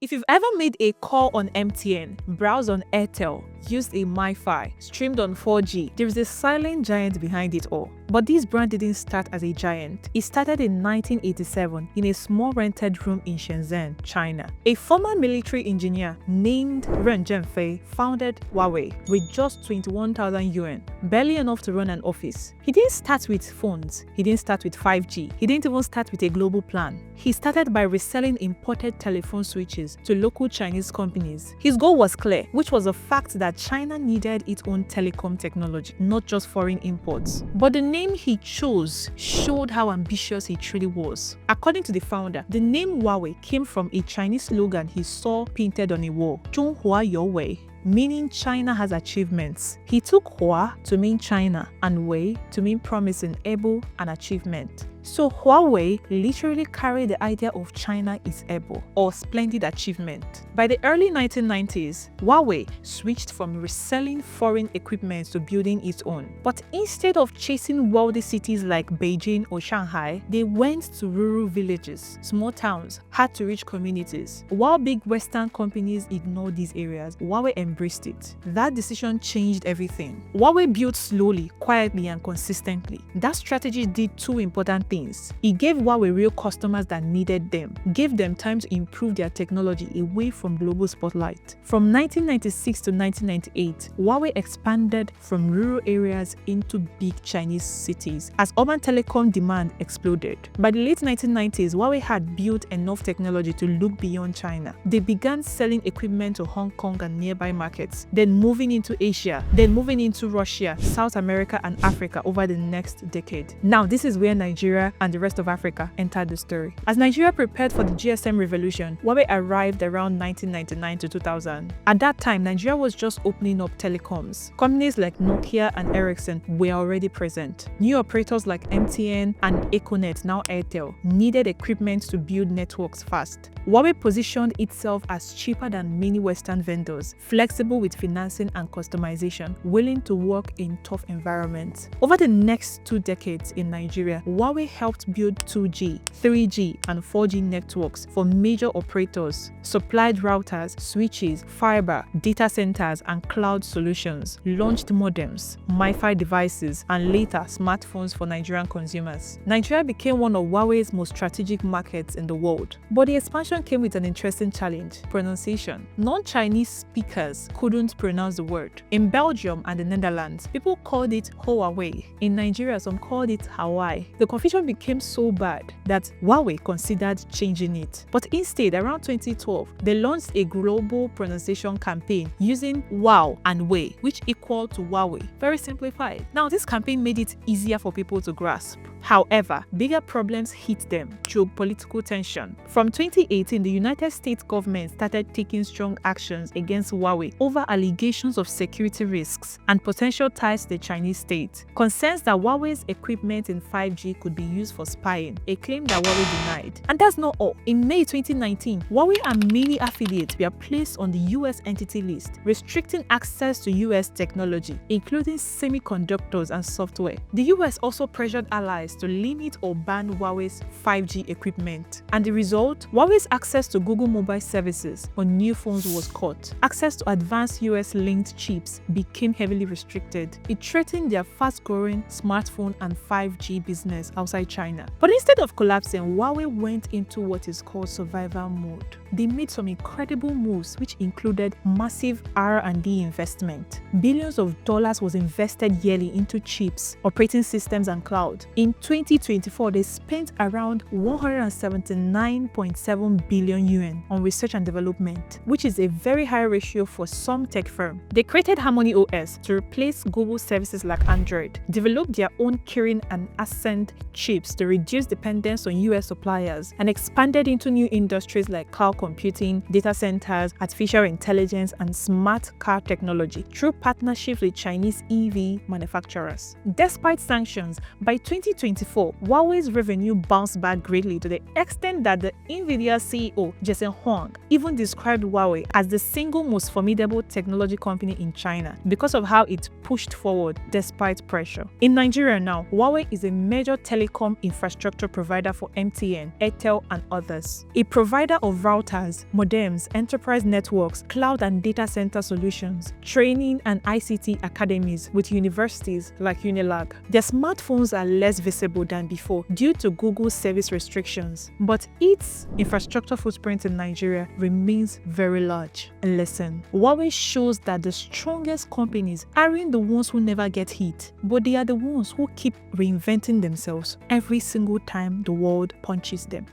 If you've ever made a call on MTN, browsed on Airtel, used a MiFi, streamed on 4G, there is a silent giant behind it all. But this brand didn't start as a giant. It started in 1987 in a small rented room in Shenzhen, China. A former military engineer named Ren Zhengfei founded Huawei with just 21,000 yuan, barely enough to run an office. He didn't start with phones. He didn't start with 5G. He didn't even start with a global plan. He started by reselling imported telephone switches to local Chinese companies. His goal was clear, which was the fact that China needed its own telecom technology, not just foreign imports. But the name he chose showed how ambitious he truly was. According to the founder, the name Huawei came from a Chinese slogan he saw painted on a wall, 中华有为, meaning China has achievements. He took Hua to mean China and Wei to mean promising, able, and achievement. So Huawei literally carried the idea of China is able or splendid achievement. By the early 1990s, Huawei switched from reselling foreign equipment to building its own. But instead of chasing wealthy cities like Beijing or Shanghai, they went to rural villages, small towns, hard-to-reach communities. While big Western companies ignored these areas, Huawei embraced it. That decision changed everything. Huawei built slowly, quietly, and consistently. That strategy did two important things. It gave Huawei real customers that needed them, gave them time to improve their technology away from global spotlight. From 1996 to 1998, Huawei expanded from rural areas into big Chinese cities as urban telecom demand exploded. By the late 1990s, Huawei had built enough technology to look beyond China. They began selling equipment to Hong Kong and nearby markets, then moving into Asia, then moving into Russia, South America, and Africa over the next decade. Now, this is where Nigeria and the rest of Africa entered the story. As Nigeria prepared for the GSM revolution, Huawei arrived around 1999 to 2000. At that time, Nigeria was just opening up telecoms. Companies like Nokia and Ericsson were already present. New operators like MTN and Econet, now Airtel, needed equipment to build networks fast. Huawei positioned itself as cheaper than many Western vendors, flexible with financing and customization, willing to work in tough environments. Over the next 2 decades in Nigeria, Huawei helped build 2G, 3G, and 4G networks for major operators, supplied routers, switches, fiber, data centers, and cloud solutions, launched modems, MiFi devices, and later smartphones for Nigerian consumers. Nigeria became one of Huawei's most strategic markets in the world. But the expansion came with an interesting challenge: pronunciation. Non-Chinese speakers couldn't pronounce the word. In Belgium and the Netherlands, people called it Huawei. In Nigeria, some called it Hawaii. The confusion became so bad that Huawei considered changing it. But instead, around 2012, they launched a global pronunciation campaign using Wow and Wei, which equal to Huawei. Very simplified. Now, this campaign made it easier for people to grasp. However, bigger problems hit them: geopolitical tension. From 2018, the United States government started taking strong actions against Huawei over allegations of security risks and potential ties to the Chinese state. Concerns that Huawei's equipment in 5G could be used for spying, a claim that Huawei denied. And that's not all. In May 2019, Huawei and many affiliates were placed on the US entity list, restricting access to US technology, including semiconductors and software. The US also pressured allies to limit or ban Huawei's 5G equipment. And the result? Huawei's access to Google mobile services on new phones was cut. Access to advanced US-linked chips became heavily restricted. It threatened their fast-growing smartphone and 5G business outside China. But instead of collapsing, Huawei went into what is called survival mode. They made some incredible moves, which included massive R&D investment. Billions of dollars was invested yearly into chips, operating systems, and cloud. In 2024, they spent around 179.7 billion yuan on research and development, which is a very high ratio for some tech firm. They created Harmony OS to replace Google services like Android, developed their own Kirin and Ascend chips to reduce dependence on US suppliers, and expanded into new industries like cloud computing, data centers, artificial intelligence, and smart car technology through partnerships with Chinese EV manufacturers. Despite sanctions, by 2024, Huawei's revenue bounced back greatly to the extent that the Nvidia CEO, Jensen Huang, even described Huawei as the single most formidable technology company in China because of how it pushed forward despite pressure. In Nigeria now, Huawei is a major telecom telecom infrastructure provider for MTN, Airtel, and others. A provider of routers, modems, enterprise networks, cloud and data center solutions, training and ICT academies with universities like Unilag. Their smartphones are less visible than before due to Google's service restrictions, but its infrastructure footprint in Nigeria remains very large. Listen, Huawei shows that the strongest companies aren't the ones who never get hit, but they are the ones who keep reinventing themselves every single time the world punches them.